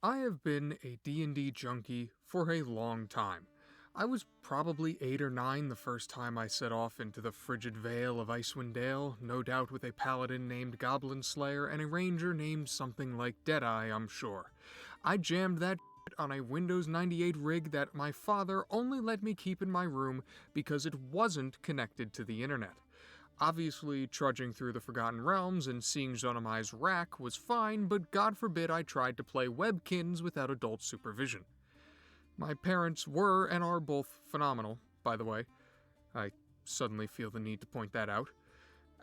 I have been a D&D junkie for a long time. I was probably 8 or 9 the first time I set off into the frigid vale of Icewind Dale, no doubt with a paladin named Goblin Slayer and a ranger named something like Deadeye, I'm sure. I jammed that on a Windows 98 rig that my father only let me keep in my room because it wasn't connected to the internet. Obviously, trudging through the Forgotten Realms and seeing Zonamai's rack was fine, but God forbid I tried to play Webkins without adult supervision. My parents were and are both phenomenal, by the way. I suddenly feel the need to point that out.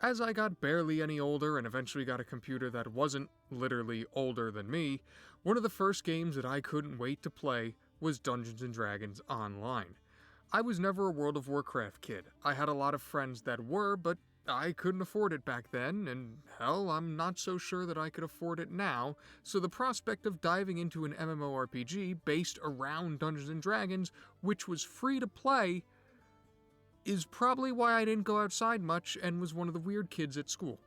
As I got barely any older and eventually got a computer that wasn't literally older than me, one of the first games that I couldn't wait to play was Dungeons & Dragons Online. I was never a World of Warcraft kid. I had a lot of friends that were, but I couldn't afford it back then, and hell, I'm not so sure that I could afford it now, so the prospect of diving into an MMORPG based around Dungeons & Dragons, which was free to play, is probably why I didn't go outside much and was one of the weird kids at school.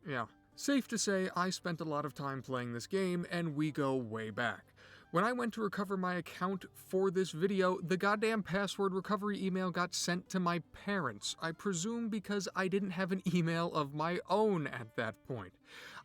Yeah. Safe to say, I spent a lot of time playing this game, and we go way back. When I went to recover my account for this video, the goddamn password recovery email got sent to my parents, I presume because I didn't have an email of my own at that point.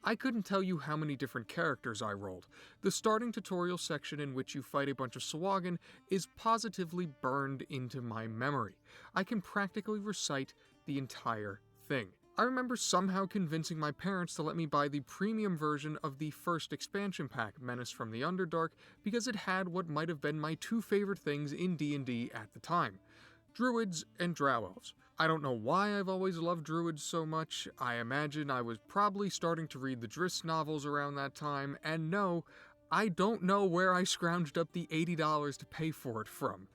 I couldn't tell you how many different characters I rolled. The starting tutorial section in which you fight a bunch of Sahuagin is positively burned into my memory. I can practically recite the entire thing. I remember somehow convincing my parents to let me buy the premium version of the first expansion pack, Menace from the Underdark, because it had what might have been my two favorite things in D&D at the time: Druids and Drow Elves. I don't know why I've always loved Druids so much. I imagine I was probably starting to read the Driss novels around that time, and no, I don't know where I scrounged up the $80 to pay for it from.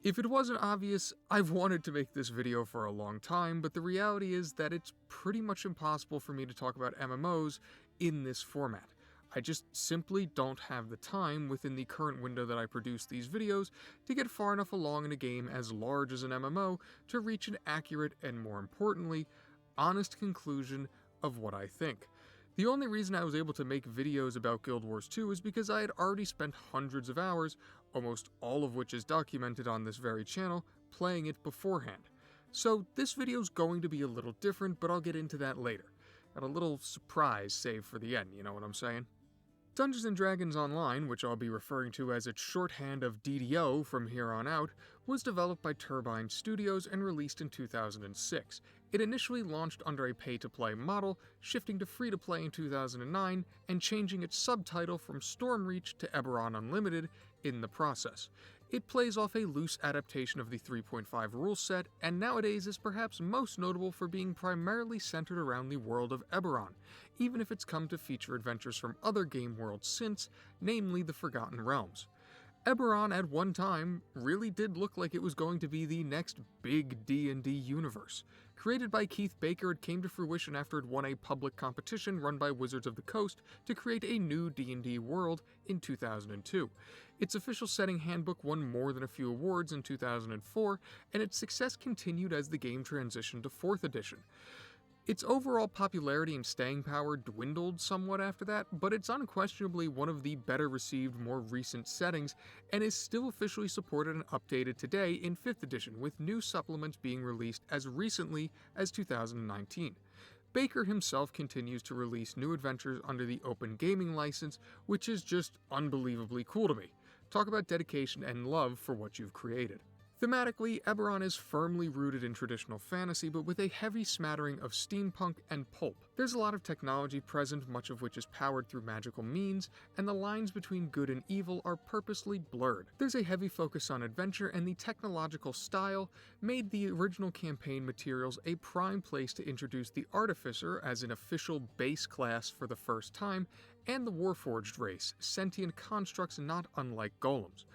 If it wasn't obvious, I've wanted to make this video for a long time, but the reality is that it's pretty much impossible for me to talk about MMOs in this format. I just simply don't have the time within the current window that I produce these videos to get far enough along in a game as large as an MMO to reach an accurate and, more importantly, honest conclusion of what I think. The only reason I was able to make videos about Guild Wars 2 is because I had already spent hundreds of hours, almost all of which is documented on this very channel, playing it beforehand. So this video's going to be a little different, but I'll get into that later. Got a little surprise saved for the end, you know what I'm saying? Dungeons & Dragons Online, which I'll be referring to as its shorthand of DDO from here on out, was developed by Turbine Studios and released in 2006. It initially launched under a pay-to-play model, shifting to free-to-play in 2009, and changing its subtitle from Stormreach to Eberron Unlimited in the process. It plays off a loose adaptation of the 3.5 rule set, and nowadays is perhaps most notable for being primarily centered around the world of Eberron, even if it's come to feature adventures from other game worlds since, namely the Forgotten Realms. Eberron at one time really did look like it was going to be the next big D&D universe. Created by Keith Baker, it came to fruition after it won a public competition run by Wizards of the Coast to create a new D&D world in 2002. Its official setting handbook won more than a few awards in 2004, and its success continued as the game transitioned to 4th edition. Its overall popularity and staying power dwindled somewhat after that, but it's unquestionably one of the better received more recent settings, and is still officially supported and updated today in 5th edition, with new supplements being released as recently as 2019. Baker himself continues to release new adventures under the Open Gaming license, which is just unbelievably cool to me. Talk about dedication and love for what you've created. Thematically, Eberron is firmly rooted in traditional fantasy, but with a heavy smattering of steampunk and pulp. There's a lot of technology present, much of which is powered through magical means, and the lines between good and evil are purposely blurred. There's a heavy focus on adventure, and the technological style made the original campaign materials a prime place to introduce the Artificer as an official base class for the first time, and the Warforged race, sentient constructs not unlike golems.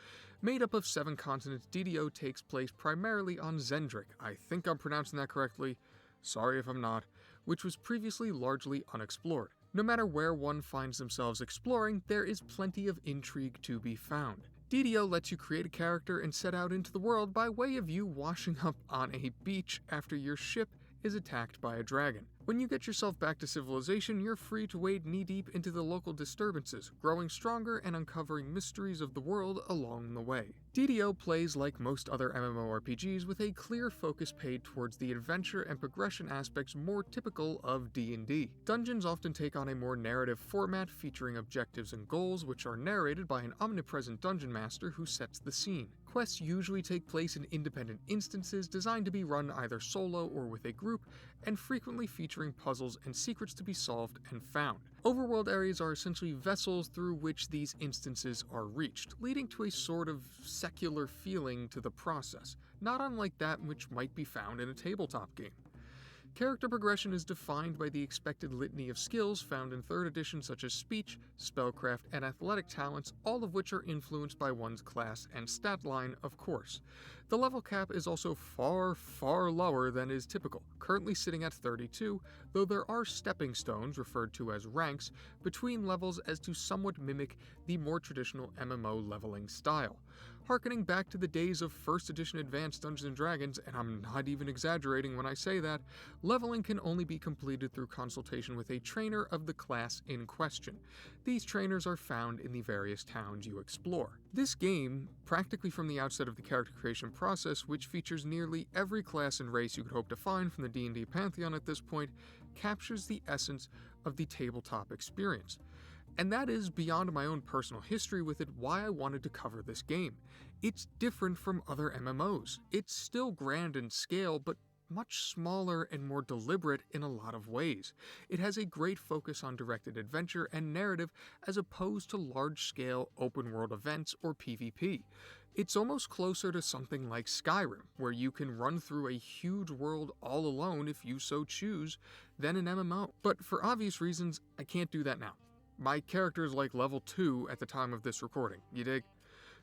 Made up of 7 continents, DDO takes place primarily on Zendrik, I think I'm pronouncing that correctly, sorry if I'm not, which was previously largely unexplored. No matter where one finds themselves exploring, there is plenty of intrigue to be found. DDO lets you create a character and set out into the world by way of you washing up on a beach after your ship is attacked by a dragon. When you get yourself back to civilization, you're free to wade knee-deep into the local disturbances, growing stronger and uncovering mysteries of the world along the way. DDO plays like most other MMORPGs with a clear focus paid towards the adventure and progression aspects more typical of D&D. Dungeons often take on a more narrative format featuring objectives and goals which are narrated by an omnipresent dungeon master who sets the scene. Quests usually take place in independent instances designed to be run either solo or with a group, and frequently featuring puzzles and secrets to be solved and found. Overworld areas are essentially vessels through which these instances are reached, leading to a sort of secular feeling to the process, not unlike that which might be found in a tabletop game. Character progression is defined by the expected litany of skills found in 3rd edition such as speech, spellcraft, and athletic talents, all of which are influenced by one's class and stat line, of course. The level cap is also far, far lower than is typical, currently sitting at 32, though there are stepping stones, referred to as ranks, between levels as to somewhat mimic the more traditional MMO leveling style. Harkening back to the days of 1st edition Advanced Dungeons & Dragons, and I'm not even exaggerating when I say that, leveling can only be completed through consultation with a trainer of the class in question. These trainers are found in the various towns you explore. This game, practically from the outset of the character creation process, which features nearly every class and race you could hope to find from the D&D pantheon at this point, captures the essence of the tabletop experience. And that is, beyond my own personal history with it, why I wanted to cover this game. It's different from other MMOs. It's still grand in scale, but much smaller and more deliberate in a lot of ways. It has a great focus on directed adventure and narrative as opposed to large-scale open-world events or PvP. It's almost closer to something like Skyrim, where you can run through a huge world all alone if you so choose, than an MMO. But for obvious reasons, I can't do that now. My character is like level 2 at the time of this recording, you dig?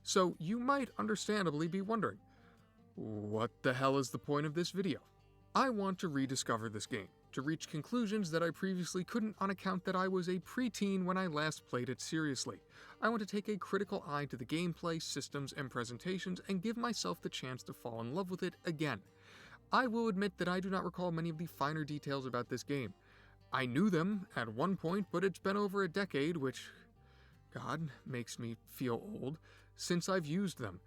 So you might understandably be wondering, what the hell is the point of this video? I want to rediscover this game, to reach conclusions that I previously couldn't on account that I was a preteen when I last played it seriously. I want to take a critical eye to the gameplay, systems, and presentations and give myself the chance to fall in love with it again. I will admit that I do not recall many of the finer details about this game. I knew them at one point, but it's been over a decade, which, God, makes me feel old, since I've used them.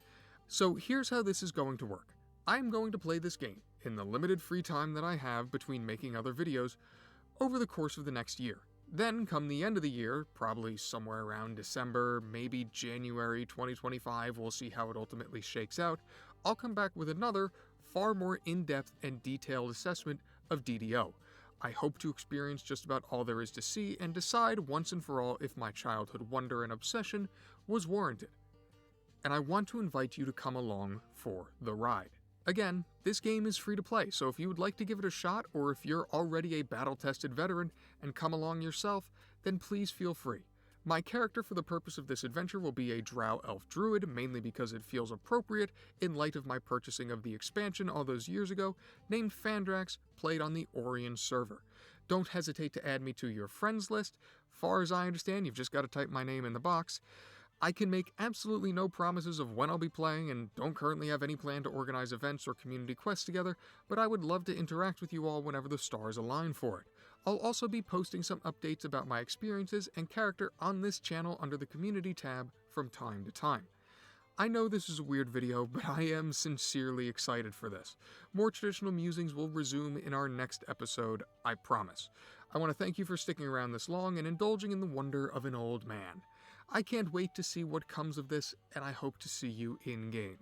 So here's how this is going to work. I'm going to play this game, in the limited free time that I have between making other videos, over the course of the next year. Then, come the end of the year, probably somewhere around December, maybe January 2025, we'll see how it ultimately shakes out, I'll come back with another, far more in-depth and detailed assessment of DDO. I hope to experience just about all there is to see and decide once and for all if my childhood wonder and obsession was warranted. And I want to invite you to come along for the ride. Again, this game is free to play, so if you would like to give it a shot, or if you're already a battle-tested veteran and come along yourself, then please feel free. My character for the purpose of this adventure will be a Drow Elf Druid, mainly because it feels appropriate in light of my purchasing of the expansion all those years ago, named Fandrax, played on the Orion server. Don't hesitate to add me to your friends list. Far as I understand, you've just got to type my name in the box. I can make absolutely no promises of when I'll be playing and don't currently have any plan to organize events or community quests together, but I would love to interact with you all whenever the stars align for it. I'll also be posting some updates about my experiences and character on this channel under the community tab from time to time. I know this is a weird video, but I am sincerely excited for this. More traditional musings will resume in our next episode, I promise. I want to thank you for sticking around this long and indulging in the wonder of an old man. I can't wait to see what comes of this, and I hope to see you in-game.